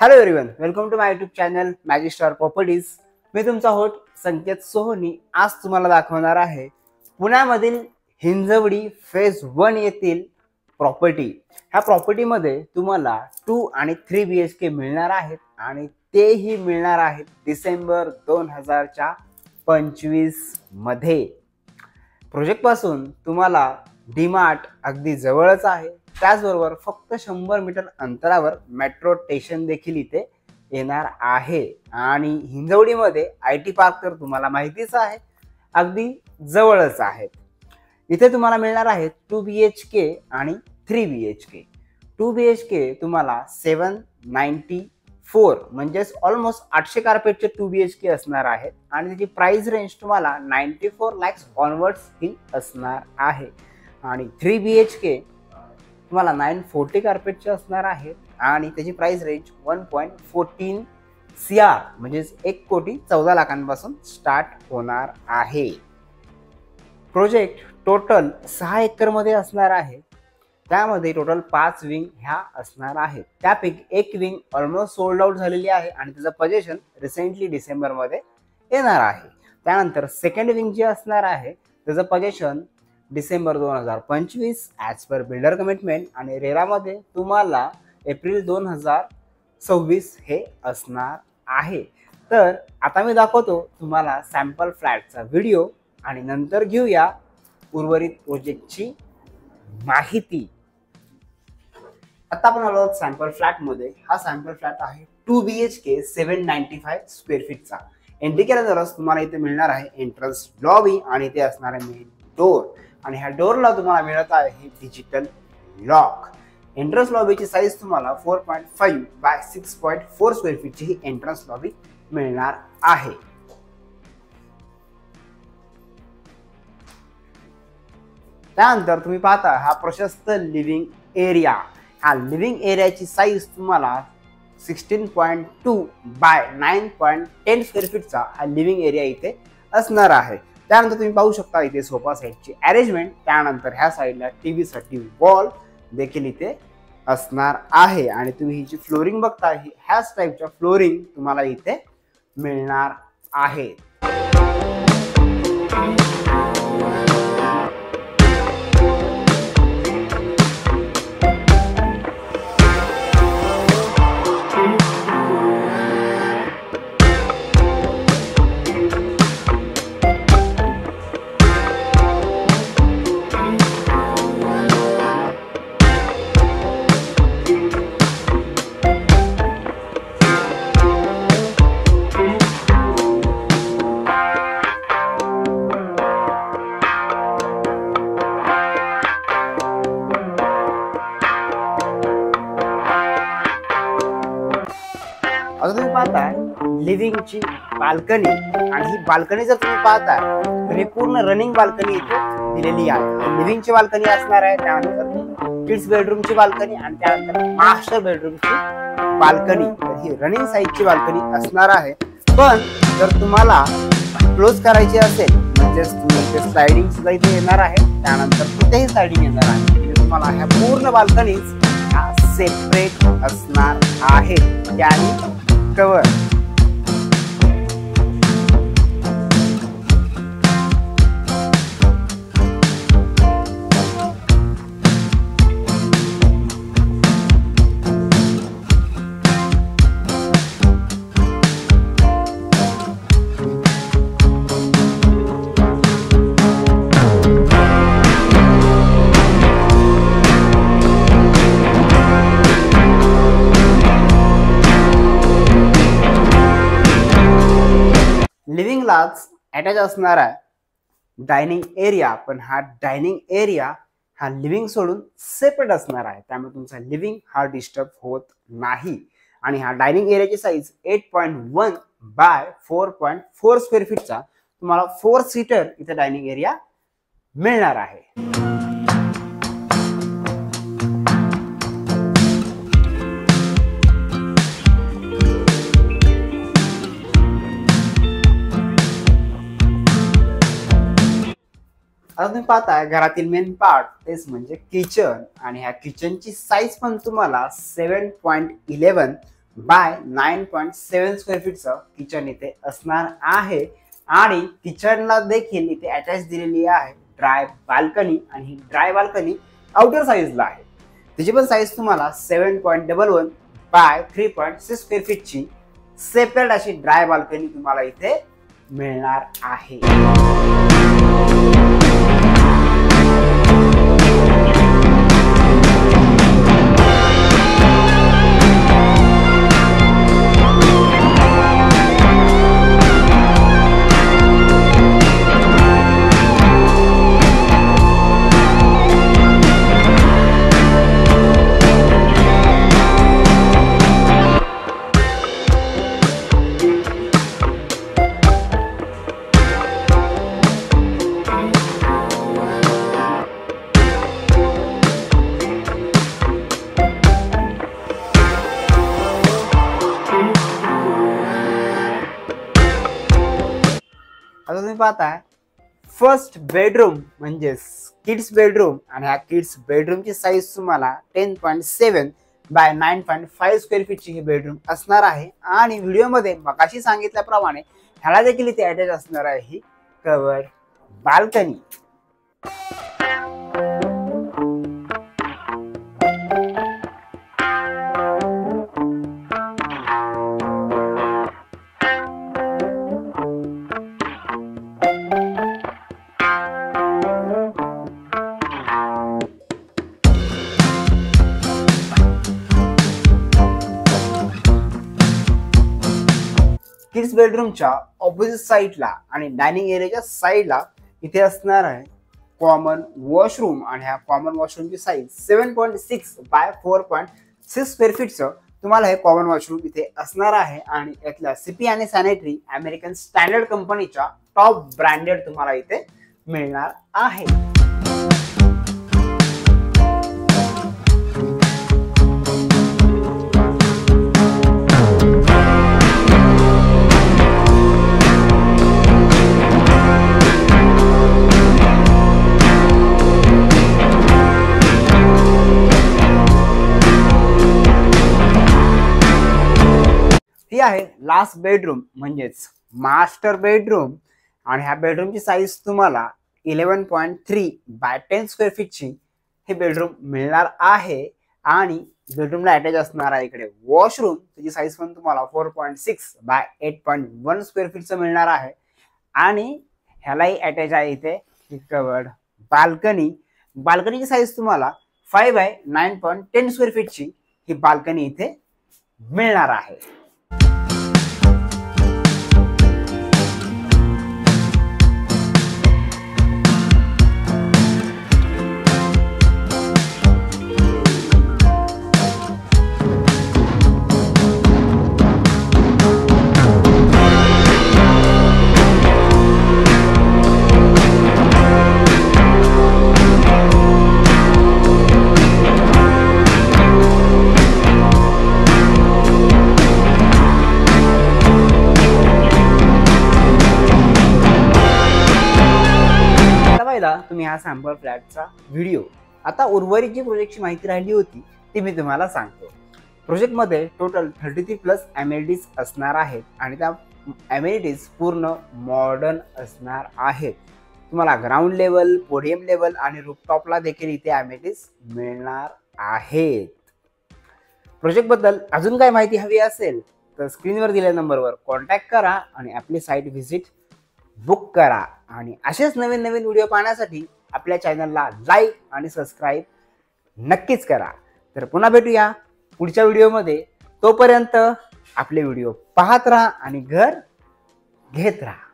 Hello everyone, welcome to my YouTube channel magic star properties. मी तुमचा host संकेत सोहनी. आज तुम्हाला दाखवणार आहे पुण्यामधील हिंजवडी फेज 1 येथील प्रॉपर्टी. ह्या प्रॉपर्टीमध्ये तुम्हाला 2 आणि 3 BHK मिळणार आहेत आणि तेही मिळणार आहेत डिसेंबर 2025 मध्ये. प्रोजेक्ट पासून तुम्हाला डीमार्ट अगदी जवळच आहे. त्याचबरोबर फक्त 100 मीटर अंतरावर मेट्रो स्टेशन देखील इथे येणार आहे आणि हिंजवडीमध्ये IT पार्क तर तुम्हाला माहितीच आहे, अगदी जवळच आहेत. इथे तुम्हाला मिळणार आहे 2 BHK आणि 3 BHK. 2 BHK तुम्हाला 794 म्हणजेच ऑलमोस्ट 800 कार्पेटचे 2 BHK असणार आहेत आणि त्याची प्राइस रेंज तुम्हाला 94 lakhs ऑनवर्ड्स ही असणार आहे. आणि 3 BHK तुम्हाला 940 कार्पेटचे असणार आहेत आणि त्याची प्राइस रेंज 1.14 CR म्हणजेच 1,14,00,000पासून स्टार्ट होणार आहे. प्रोजेक्ट टोटल 6 एकर मध्ये असणार आहे. त्यामध्ये टोटल 5 विंग ह्या असणार आहेत. त्यापैकी एक विंग ऑलमोस्ट सोल्ड आउट झालेली आहे आणि त्याचं पोझिशन रिसेंटली डिसेंबर मध्ये येणार आहे. त्यानंतर सेकंड विंग जे असणार आहे त्याचं position December 2025 as per builder commitment आणि रेरामध्ये तुम्हाला एप्रिल 2026 हे असणार आहे. तर आता मी दाखवतो तुम्हाला सॅम्पल फ्लॅटचा व्हिडिओ आणि नंतर घेऊया उर्वरित प्रोजेक्टची माहिती. आता आपण आलो सॅम्पल फ्लॅटमध्ये. हा सॅम्पल फ्लॅट आहे 2 BHK 795 स्क्वेअर फीटचा. एंट्री केल्यानंतरच तुम्हाला इथे मिळणार आहे एंट्रन्स लॉबी आणि ते असणार आहे मेन डोर आणि ह्या डोरला तुम्हाला मिळत आहे डिजिटल लॉक. एंट्रन्स लॉबीची साईज तुम्हाला 4.5 बाय 6.4 स्क्वेअर फीटची ही एंट्रन्स लॉबी मिळणार आहे. त्यानंतर तुम्ही पाहता हा प्रशस्त लिव्हिंग एरिया. हा लिव्हिंग एरियाची साईज तुम्हाला 16.2 बाय 9.10 स्क्वेअर फीटचा हा लिव्हिंग एरिया इथे असणार आहे. त्यानंतर तुम्ही पाहू शकता इथे सोफा सेटची अरेंजमेंट. त्यानंतर ह्या साईडला TV साठी वॉल देखील इथे असणार आहे आणि तुम्ही ही जी फ्लोरिंग बघता ही ह्याच टाईपच्या फ्लोरिंग तुम्हाला इथे मिळणार आहे. आता तुम्ही पाहताय लिव्हिंगची बाल्कनी आणि ही बाल्कनी जर तुम्ही पाहताय तर ही पूर्ण रनिंग बाल्कनी इथे दिलेली आहे. लिव्हिंगची बाल्कनी असणार आहे. त्यानंतर किड्स बेडरूमची बाल्कनी आणि त्यानंतर मास्टर बेडरूमची बाल्कनी. तर ही रनिंग साईजची बाल्कनी असणार आहे. पण जर तुम्हाला क्लोज करायची असेल म्हणजेच तुम्ही स्लायडिंग सुद्धा इथे येणार आहे. त्यानंतर तिथेही स्लायडिंग येणार आहे. म्हणजे तुम्हाला ह्या पूर्ण बाल्कनीज ह्या सेपरेट असणार आहेत. त्याने कवर लिव्हिंगलाच अटॅच असणार आहे डायनिंग एरिया. पण हा डायनिंग एरिया हा लिव्हिंग सोडून सेपरेट असणार आहे. त्यामुळे तुमचा लिव्हिंग हा डिस्टर्ब होत नाही. आणि हा डायनिंग एरियाची साईज 8.1 बाय 4.4 स्क्वेअर फीटचा तुम्हाला 4 सीटर इथे डायनिंग एरिया मिळणार आहे. आता तुम्ही पाहताय घरातील मेन पार्ट तेच म्हणजे किचन आणि ह्या किचनची साईज पण तुम्हाला 7.11 बाय 9.7 स्क्वेअर फीटचं किचन इथे असणार आहे आणि किचनला देखील इथे अटॅच दिलेली आहे ड्राय बाल्कनी आणि ही ड्राय बाल्कनी आउटर साईजला आहे. त्याची पण साईज तुम्हाला 7.11 बाय 3.6 स्क्वेअर फीटची सेपरेट अशी ड्राय बाल्कनी तुम्हाला इथे मिळणार आहे. आता तुम्ही पाहताय फर्स्ट बेडरूम म्हणजे किड्स बेडरूम आणि ह्या किड्स बेडरूमची साईज तुम्हाला 10.7 बाय 9.5 स्क्वेअर फीटची ही बेडरूम असणार आहे आणि व्हिडिओमध्ये मगाशी सांगितल्याप्रमाणे ह्याला देखील इथे अटॅच असणार आहे ही कव्हर बाल्कनी. किड्स बेडरूमच्या ऑपोजिट साईडला आणि डायनिंग एरियाच्या साईडला इथे असणार आहे कॉमन वॉशरूम आणि ह्या कॉमन वॉशरूमची साईज 7.6 बाय 4.6 स्क्वेअर फीटचं तुम्हाला हे कॉमन वॉशरूम इथे असणार आहे आणि यातल्या सीपी आणि सॅनिटरी अमेरिकन स्टँडर्ड कंपनीच्या टॉप ब्रँडेड तुम्हाला इथे मिळणार आहे. ही आहे लास्ट बेडरूम म्हणजेच मास्टर बेडरूम आणि ह्या बेडरूमची साईज तुम्हाला 11.3 बाय 10 स्क्वेअर फीटची हे बेडरूम मिळणार आहे आणि बेडरूमला अटॅच असणार आहे इकडे वॉशरूम. त्याची साईज पण तुम्हाला 4.6 बाय 8.1 स्क्वेअर फीटचं मिळणार आहे आणि ह्यालाही अटॅच आहे इथे कवर्ड बाल्कनी. बाल्कनीची साईज तुम्हाला 5 बाय 9.10 स्क्वेअर फीटची ही बाल्कनी इथे मिळणार आहे. तुम्ही हा सॅम्पल फ्लॅटचा व्हिडिओ. आता उर्वरित जी प्रोजेक्टची माहिती राहिली होती ती मी तुम्हाला सांगतो. प्रोजेक्टमध्ये टोटल 33+ अमेनिटीज असणार आहेत आणि त्या अमेनिटीज पूर्ण मॉडर्न असणार आहेत. तुम्हाला ग्राउंड लेवल, पोडियम लेवल आणि रूफटॉपला देखील इथे अमेनिटीज मिळणार आहेत. प्रोजेक्टबद्दल अजून काय माहिती हवी असेल तर स्क्रीनवर दिलेल्या नंबरवर कॉन्टॅक्ट करा आणि आपली साईट व्हिजिट बुक करा. आणि असेच नवीन नवीन व्हिडिओ पाहण्यासाठी आपल्या चॅनलला लाईक आणि सबस्क्राईब नक्कीच करा. तर पुन्हा भेटूया पुढच्या व्हिडिओमध्ये. तोपर्यंत आपले व्हिडिओ पाहत राहा आणि घर घेत राहा.